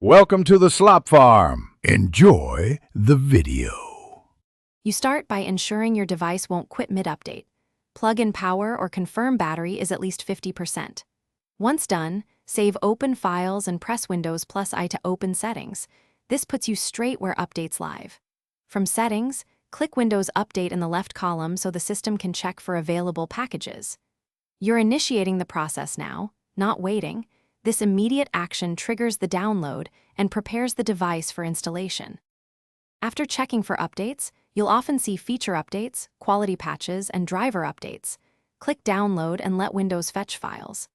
Welcome to the Slop Farm. Enjoy the video. You start by ensuring your device won't quit mid-update. Plug in power or confirm battery is at least 50%. Once done, save Open Files and press Windows+I to open Settings. This puts you straight where updates live. From Settings, click Windows Update in the left column so the system can check for available packages. You're initiating the process now, not waiting. This immediate action triggers the download and prepares the device for installation. After checking for updates, you'll often see feature updates, quality patches, and driver updates. Click Download and let Windows fetch files.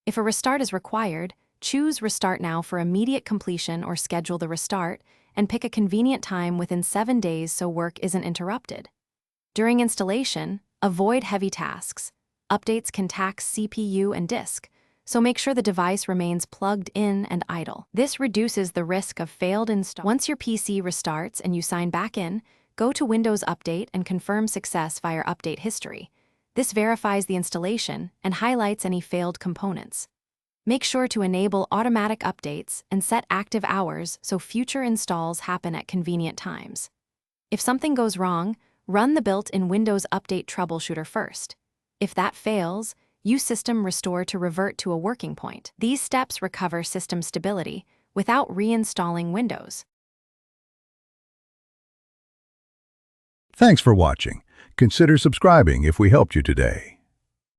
If a restart is required, choose Restart Now for immediate completion or schedule the restart, and pick a convenient time within 7 days so work isn't interrupted. During installation, avoid heavy tasks. Updates can tax CPU and disk, so make sure the device remains plugged in and idle. This reduces the risk of failed install. Once your PC restarts and you sign back in, go to Windows Update and confirm success via Update History. This verifies the installation and highlights any failed components. Make sure to enable automatic updates and set active hours so future installs happen at convenient times. If something goes wrong, run the built-in Windows Update troubleshooter first. If that fails, use System Restore to revert to a working point. These steps recover system stability without reinstalling Windows. Thanks for watching. Consider subscribing if we helped you today.